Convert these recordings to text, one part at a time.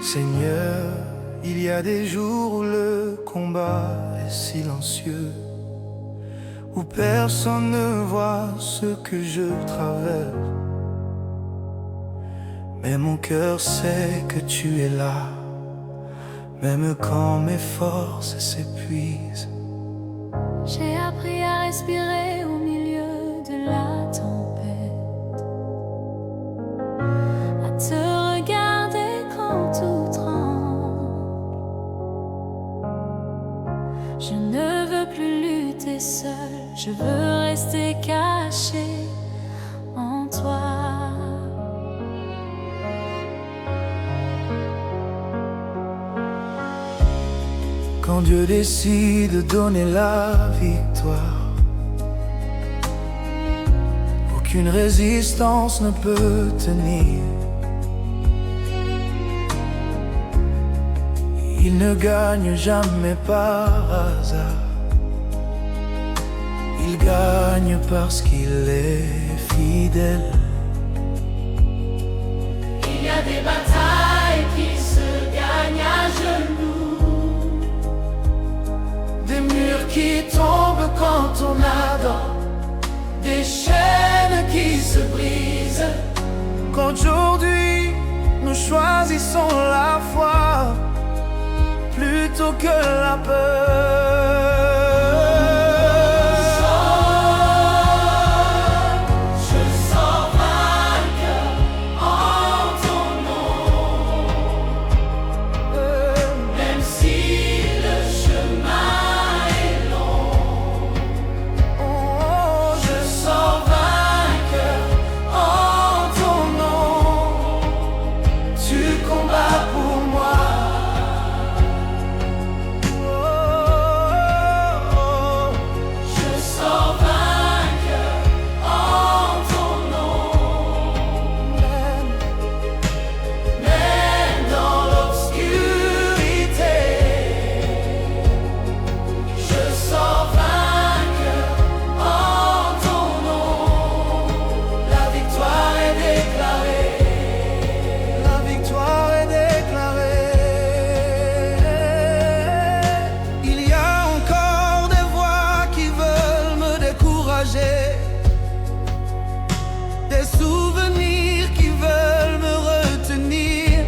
Seigneur, il y a des jours où le combat est silencieux, où personne ne voit ce que je traverse. Mais mon cœur sait que tu es là, même quand mes forces s'épuisent. J'ai appris à respirer au milieu de la tempête, à te regarder quand tout tremble. Je ne veux plus lutter seul, je veux rester caché en toi. Quand Dieu décide de donner la victoire, aucune résistance ne peut tenir. Il ne gagne jamais par hasard, il gagne parce qu'il est fidèle. Il y a des batailles qui se gagnent à genoux, Des murs qui tombent quand on adore, des chaînes qui se brisent. Qu'aujourd'hui nous choisissons la foi plutôt que la peur. Des souvenirs qui veulent me retenir,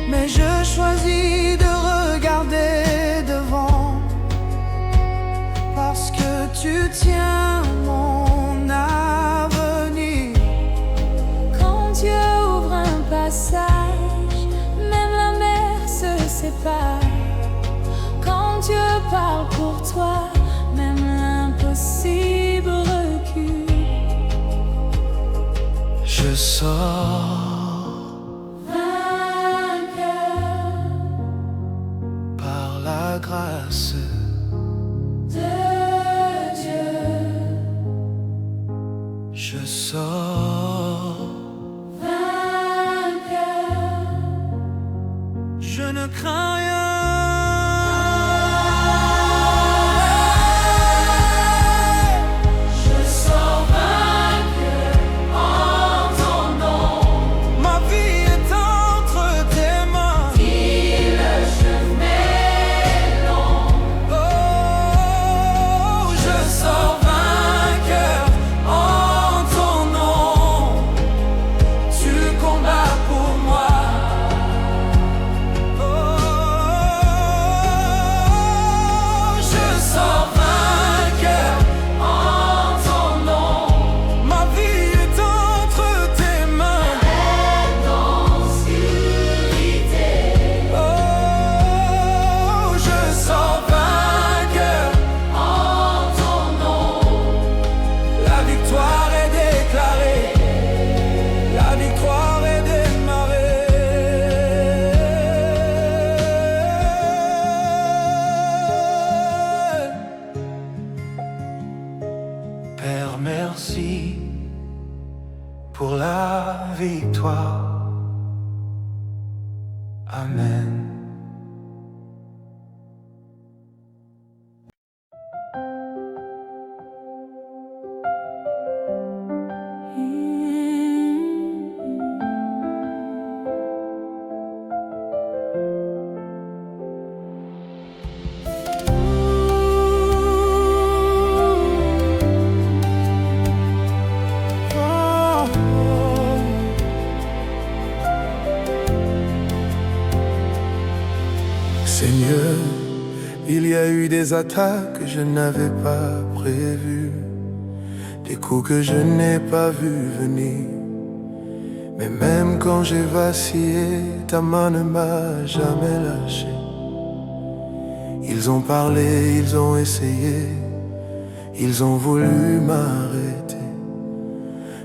mais je choisis de regarder devant, parce que tu tiens mon avenir. quand Dieu ouvre un passage, même la mer se sépare. Quand Dieu parle pour toi, même l'impossible recule. Je sors Vainqueur par la grâce de Dieu, je sors. vainqueur. Je ne crains rien. Père, merci pour la victoire. Amen. Seigneur, il y a eu des attaques que je n'avais pas prévues, des coups que je n'ai pas vus venir. Mais même quand j'ai vacillé, ta main ne m'a jamais lâché. Ils ont parlé, ils ont essayé, ils ont voulu m'arrêter,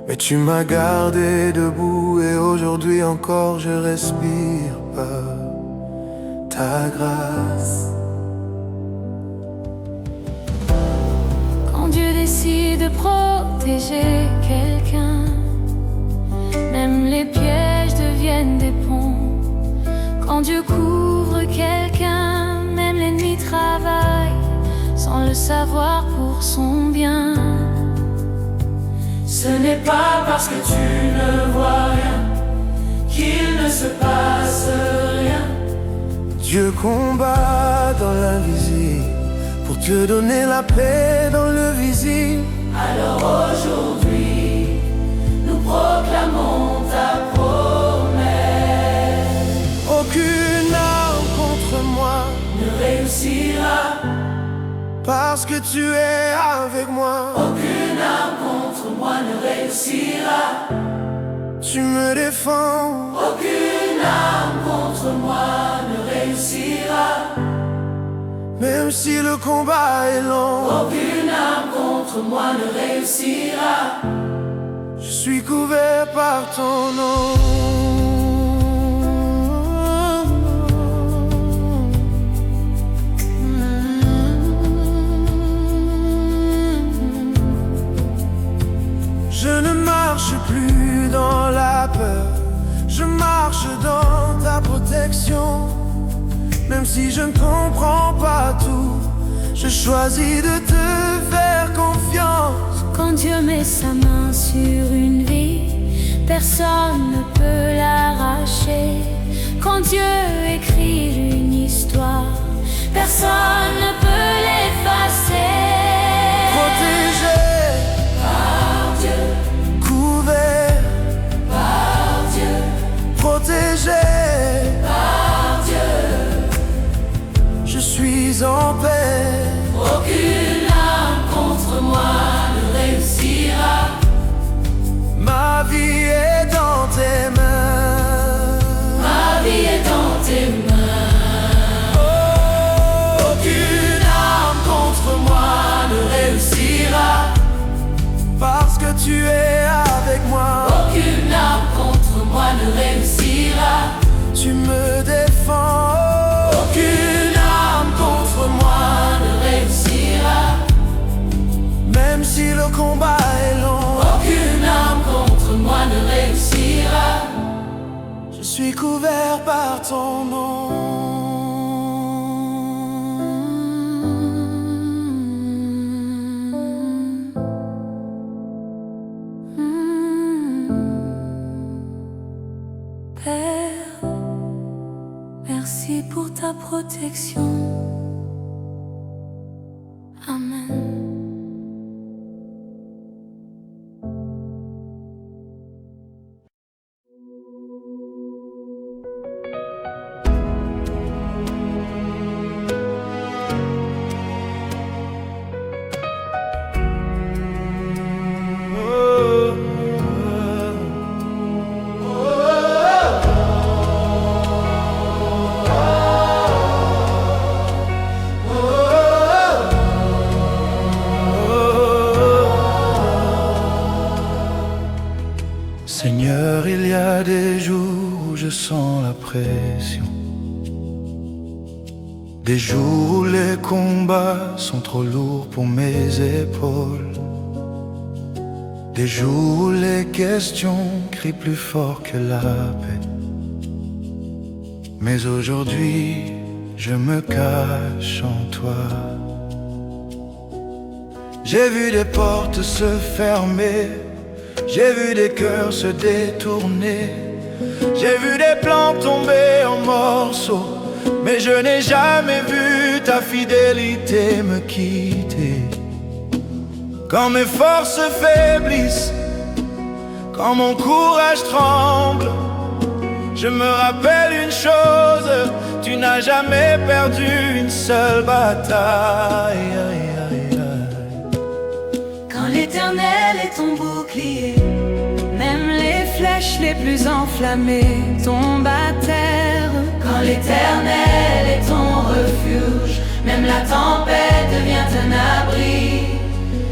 mais tu m'as gardé debout et aujourd'hui encore je respire par ta grâce. Quand Dieu décide de protéger quelqu'un, même les pièges deviennent des ponts. Quand Dieu couvre quelqu'un, même l'ennemi travaille sans le savoir pour son bien. Ce n'est pas parce que tu ne vois rien qu'il ne se passe rien. Dieu combat dans l'invisible pour te donner la paix dans le visible. Alors aujourd'hui, nous proclamons ta promesse. Aucune arme contre moi Ne réussira, parce que tu es avec moi. aucune arme contre moi ne réussira. Tu me défends. Aucune arme contre moi ne réussira. Même si le combat est long, Aucune arme contre moi ne réussira. je suis couvert par ton nom. Je ne marche plus dans la peur, je marche dans ta protection. Même si je ne comprends pas tout, je choisis de te faire confiance. Quand Dieu met sa main sur une vie, personne ne peut l'arracher. Quand Dieu écrit une histoire, personne ne peut l'effacer. Protégé Par Dieu, couvert par Dieu, protégé, par Dieu. je suis en paix. Aucune arme contre moi ne réussira. Ma vie est dans tes mains. Ma vie est dans tes mains. Aucune arme contre moi ne réussira, parce que tu es avec moi. Aucune arme contre moi ne réussira. Tu me défends. Aucune arme contre moi Ne réussira. même si le combat est long. Aucune arme contre moi ne réussira. Je suis couvert par ton nom. Père, merci pour ta protection. Amen. Seigneur, il y a des jours où je sens la pression, des jours où les combats sont trop lourds pour mes épaules, des jours où les questions crient plus fort que la paix. Mais aujourd'hui, je me cache en toi. J'ai vu des portes se fermer, j'ai vu des cœurs se détourner, j'ai vu des plans tomber en morceaux, mais je n'ai jamais vu ta fidélité me quitter. Quand mes forces faiblissent, quand mon courage tremble, Je me rappelle une chose, tu n'as jamais perdu une seule bataille. Quand l'Éternel est ton bouclier, même les flèches les plus enflammées tombent à terre. Quand l'Éternel est ton refuge, même la tempête devient un abri.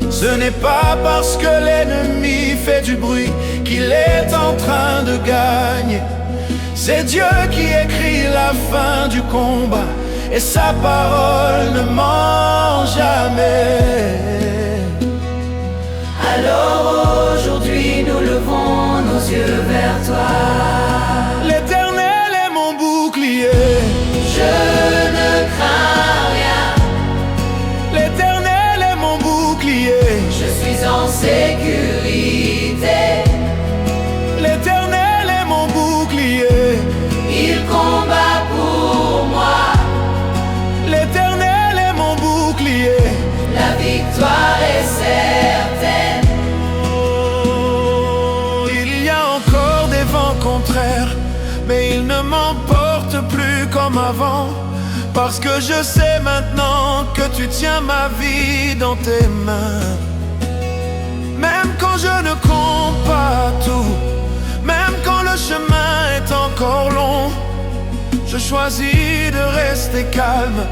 Ce n'est pas parce que l'ennemi fait du bruit qu'il est en train de gagner. C'est Dieu qui écrit la fin du combat, et sa parole ne ment jamais. Alors aujourd'hui nous levons nos yeux vers toi. L'Éternel est mon bouclier, Je ne crains rien, l'Éternel est mon bouclier. je suis en sécurité. L'Éternel est mon bouclier, Il combat pour moi, l'Éternel est mon bouclier. la victoire est certaine. Oh, il y a encore des vents contraires, mais ils ne m'emportent plus comme avant, parce que je sais maintenant que tu tiens ma vie dans tes mains. Même quand je ne compte pas tout, même quand le chemin est encore long, je choisis de rester calme,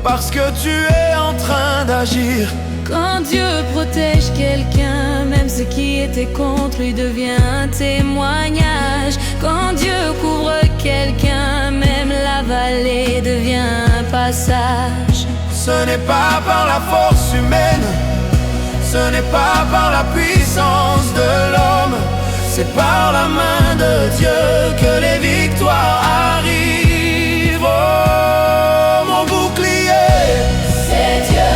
parce que tu es en train d'agir. Quand Dieu protège quelqu'un, même ce qui était contre lui devient un témoignage. Quand Dieu couvre quelqu'un, même la vallée devient un passage. Ce n'est pas par la force humaine, ce n'est pas par la puissance de l'homme, c'est par la main de Dieu que les victoires arrivent. Oh, mon bouclier, C'est Dieu,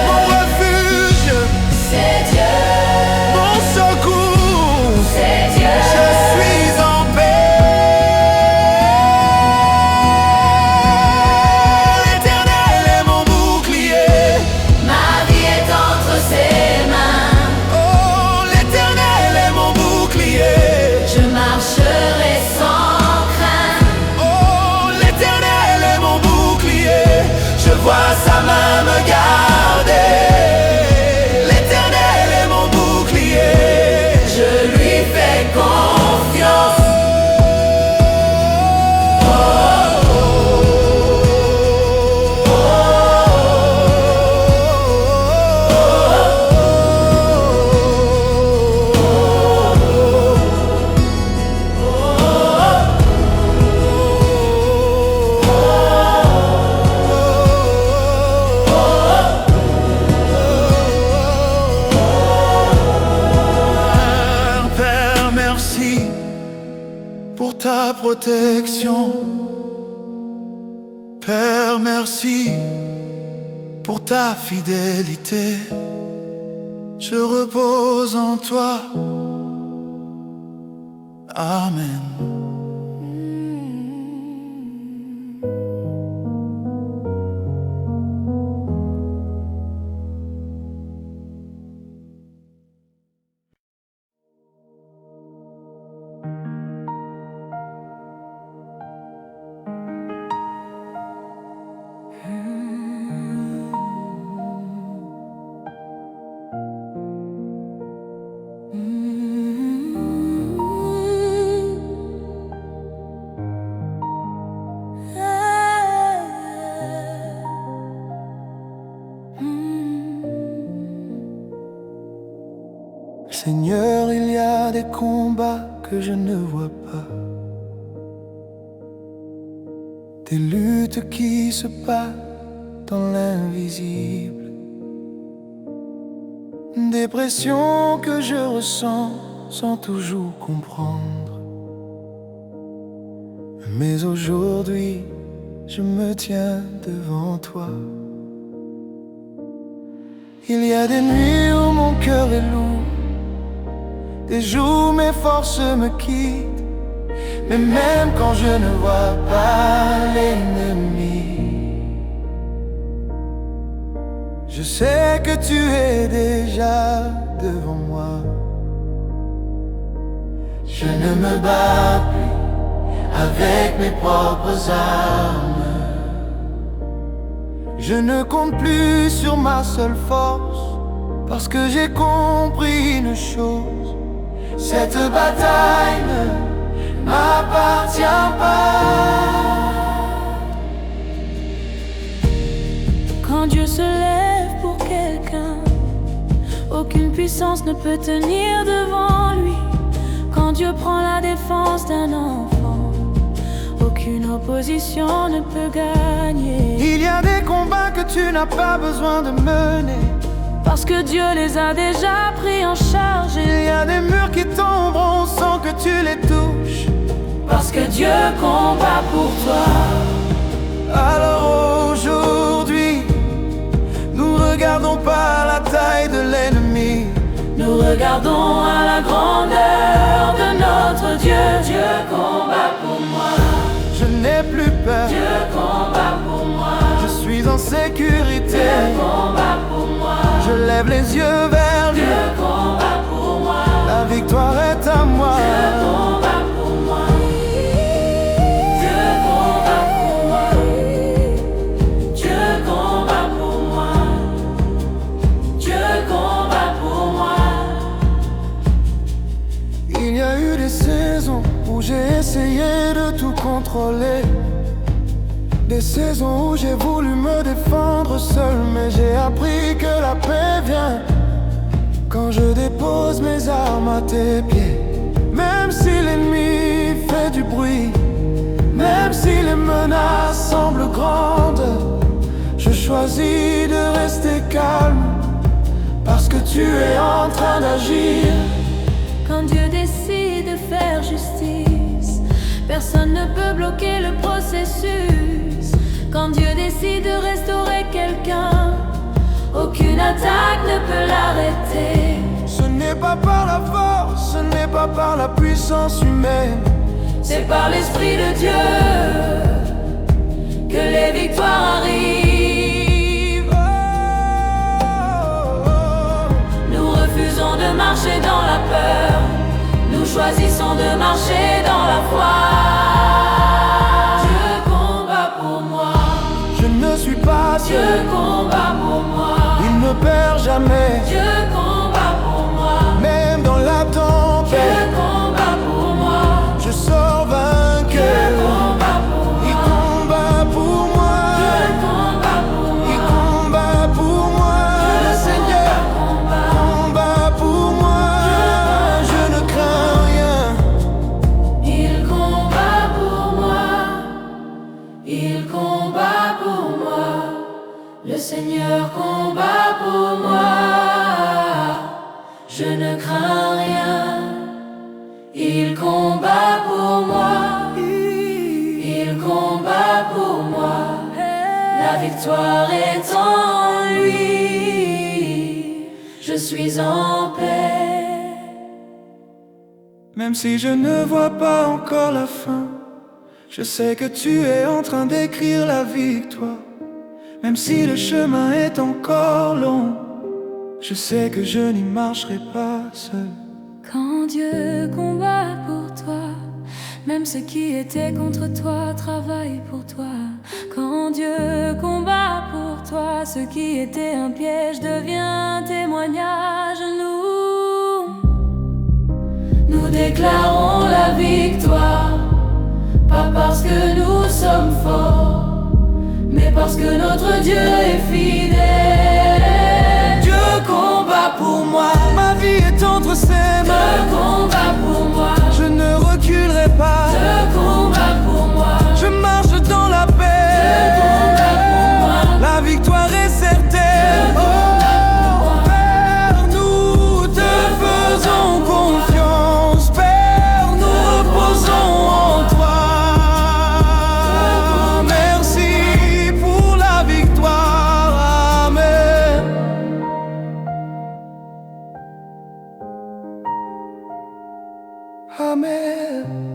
mon refuge, c'est Dieu, mon secours, c'est Dieu. je suis en paix. L'Éternel est mon bouclier, Ma vie est entre ses mains, oh, l'Éternel est mon bouclier. je marcherai sans crainte. Oh, l'Éternel est mon bouclier, je vois sa main me garder. L'Éternel est mon bouclier, Je lui fais confiance. Père, merci pour ta protection. Père, merci pour ta fidélité. Je repose en toi. Amen. Seigneur, il y a des combats que je ne vois pas, des luttes qui se battent dans l'invisible, des pressions que je ressens sans toujours comprendre. Mais aujourd'hui, je me tiens devant toi. Il y a des nuits où mon cœur est lourd, des jours où mes forces me quittent. Mais même quand je ne vois pas l'ennemi, je sais que tu es déjà devant moi. Je ne me bats plus, avec mes propres armes. Je ne compte plus sur ma seule force, parce que j'ai compris une chose: cette bataille ne m'appartient pas. Quand Dieu se lève pour quelqu'un, aucune puissance ne peut tenir devant lui. Quand Dieu prend la défense d'un enfant, aucune opposition ne peut gagner. Il y a des combats que tu n'as pas besoin de mener, parce que Dieu les a déjà pris en charge. il y a des murs qui tomberont sans que tu les touches, parce que Dieu combat pour toi. Alors aujourd'hui, nous regardons pas la taille de l'ennemi, nous regardons à la grandeur de notre Dieu. Dieu combat pour moi. Je n'ai plus peur. Dieu combat pour moi. Je suis en sécurité. Dieu combat pour moi. Je lève les yeux vers lui. Dieu combat pour moi. La victoire est à moi. Dieu combat pour moi. Dieu combat pour moi. Dieu combat pour moi. Dieu combat pour moi. Il y a eu des saisons où j'ai essayé de tout contrôler, des saisons où j'ai voulu me défendre seul, mais j'ai appris que la paix vient quand je dépose mes armes à tes pieds. Même si l'ennemi fait du bruit, même si les menaces semblent grandes, je choisis de rester calme, parce que tu es en train d'agir. Quand Dieu décide de faire justice, personne ne peut bloquer le processus. Quand Dieu décide de restaurer quelqu'un, aucune attaque ne peut l'arrêter. Ce n'est pas par la force, ce n'est pas par la puissance humaine, c'est par l'Esprit de Dieu que les victoires arrivent. Nous refusons de marcher dans la peur, nous choisissons de marcher dans la foi. Dieu combat pour moi. Je ne suis pas seul. Dieu combat pour moi. Il ne perd jamais. Dieu combat pour moi. Même dans la tempête, Dieu combat pour moi. je sors Dieu vainqueur. combat pour Il moi. combat pour moi. Dieu combat pour Il moi. combat pour moi. Le Seigneur combat pour moi. Je ne crains rien. Il combat pour moi. Il combat pour moi. Le Seigneur combat pour moi. Je ne crains rien. Il combat pour moi. Il combat pour moi. La victoire est en lui. Je suis en paix. Même si je ne vois pas encore la fin, je sais que tu es en train d'écrire la victoire. Même si le chemin est encore long, je sais que je n'y marcherai pas seul. Quand Dieu combat pour toi, même ceux qui étaient contre toi travaillent pour toi. Quand Dieu combat pour toi, ce qui était un piège devient témoignage. Nous déclarons la victoire, pas parce que nous sommes forts, mais parce que notre Dieu est fidèle. Dieu combat pour moi, ma vie est entre ses mains. Dieu combat pour moi, Je ne reculerai pas. Dieu combat pour moi, Je marche dans la Dieu paix. combat pour moi, La victoire est certaine. Oh, Père, nous te faisons confiance. Père, nous reposons en toi. Merci pour la victoire. Amen. Amen.